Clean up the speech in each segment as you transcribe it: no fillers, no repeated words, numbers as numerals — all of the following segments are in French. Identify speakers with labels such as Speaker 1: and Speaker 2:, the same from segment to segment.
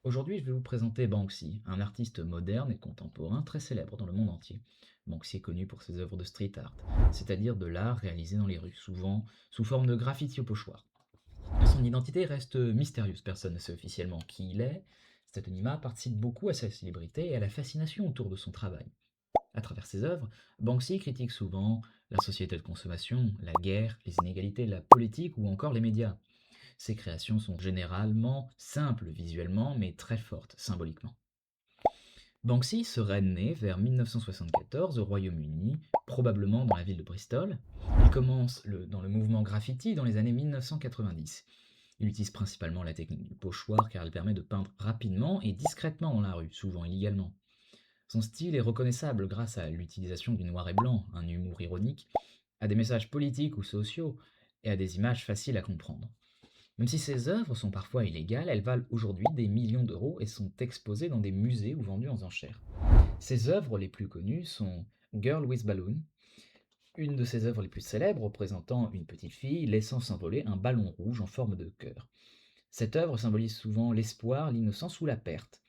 Speaker 1: Aujourd'hui, je vais vous présenter Banksy, un artiste moderne et contemporain très célèbre dans le monde entier. Banksy est connu pour ses œuvres de street art, c'est-à-dire de l'art réalisé dans les rues, souvent sous forme de graffiti au pochoir. Son identité reste mystérieuse, personne ne sait officiellement qui il est. Cet anonymat participe beaucoup à sa célébrité et à la fascination autour de son travail. À travers ses œuvres, Banksy critique souvent la société de consommation, la guerre, les inégalités, la politique ou encore les médias. Ses créations sont généralement simples visuellement, mais très fortes symboliquement. Banksy serait né vers 1974 au Royaume-Uni, probablement dans la ville de Bristol. Il commence dans le mouvement graffiti dans les années 1990. Il utilise principalement la technique du pochoir car elle permet de peindre rapidement et discrètement dans la rue, souvent illégalement. Son style est reconnaissable grâce à l'utilisation du noir et blanc, un humour ironique, à des messages politiques ou sociaux et à des images faciles à comprendre. Même si ces œuvres sont parfois illégales, elles valent aujourd'hui des millions d'euros et sont exposées dans des musées ou vendues en enchères. Ses œuvres les plus connues sont Girl with Balloon, une de ses œuvres les plus célèbres représentant une petite fille laissant s'envoler un ballon rouge en forme de cœur. Cette œuvre symbolise souvent l'espoir, l'innocence ou la perte.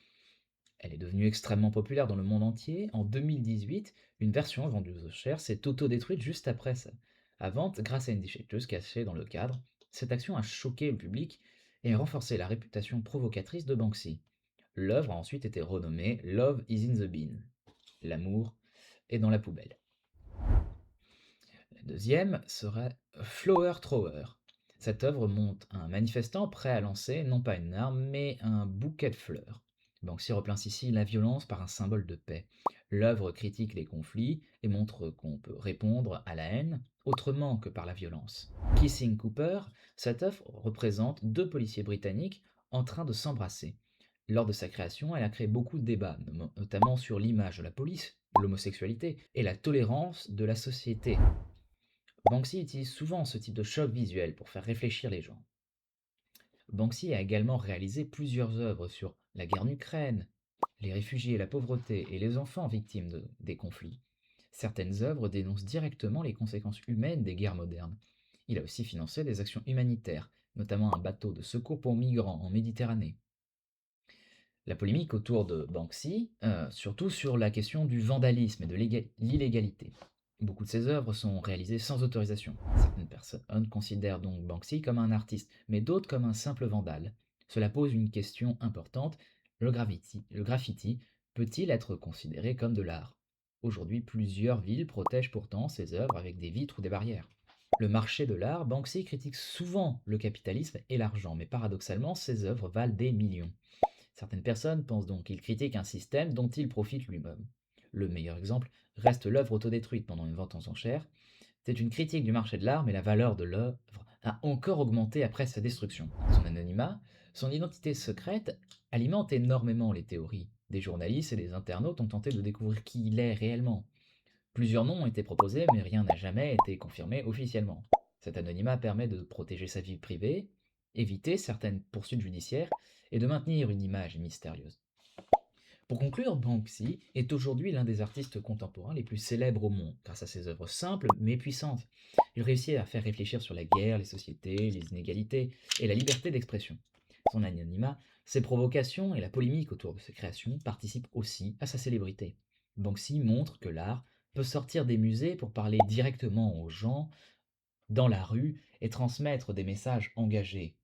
Speaker 1: Elle est devenue extrêmement populaire dans le monde entier. En 2018, une version vendue aux enchères s'est autodétruite juste après sa vente grâce à une déchetteuse cachée dans le cadre. Cette action a choqué le public et renforcé la réputation provocatrice de Banksy. L'œuvre a ensuite été renommée Love is in the bin. L'amour est dans la poubelle. La deuxième serait Flower Thrower. Cette œuvre montre un manifestant prêt à lancer non pas une arme, mais un bouquet de fleurs. Banksy replace ici la violence par un symbole de paix. L'œuvre critique les conflits et montre qu'on peut répondre à la haine autrement que par la violence. Kissing Cooper, cette œuvre représente deux policiers britanniques en train de s'embrasser. Lors de sa création, elle a créé beaucoup de débats, notamment sur l'image de la police, l'homosexualité et la tolérance de la société. Banksy utilise souvent ce type de choc visuel pour faire réfléchir les gens. Banksy a également réalisé plusieurs œuvres sur la guerre en Ukraine, les réfugiés, la pauvreté et les enfants victimes des conflits. Certaines œuvres dénoncent directement les conséquences humaines des guerres modernes. Il a aussi financé des actions humanitaires, notamment un bateau de secours pour migrants en Méditerranée. La polémique autour de Banksy, surtout sur la question du vandalisme et de l'illégalité. Beaucoup de ses œuvres sont réalisées sans autorisation. Certaines personnes considèrent donc Banksy comme un artiste, mais d'autres comme un simple vandale. Cela pose une question importante. Le graffiti peut-il être considéré comme de l'art? Aujourd'hui, plusieurs villes protègent pourtant ces œuvres avec des vitres ou des barrières. Le marché de l'art, Banksy critique souvent le capitalisme et l'argent, mais paradoxalement, ses œuvres valent des millions. Certaines personnes pensent donc qu'il critique un système dont il profite lui-même. Le meilleur exemple reste l'œuvre autodétruite pendant une vente en enchères. C'est une critique du marché de l'art, mais la valeur de l'œuvre a encore augmenté après sa destruction. Son anonymat, son identité secrète alimente énormément les théories. Des journalistes et des internautes ont tenté de découvrir qui il est réellement. Plusieurs noms ont été proposés, mais rien n'a jamais été confirmé officiellement. Cet anonymat permet de protéger sa vie privée, éviter certaines poursuites judiciaires et de maintenir une image mystérieuse. Pour conclure, Banksy est aujourd'hui l'un des artistes contemporains les plus célèbres au monde, grâce à ses œuvres simples mais puissantes. Il réussit à faire réfléchir sur la guerre, les sociétés, les inégalités et la liberté d'expression. Son anonymat, ses provocations et la polémique autour de ses créations participent aussi à sa célébrité. Banksy montre que l'art peut sortir des musées pour parler directement aux gens dans la rue et transmettre des messages engagés.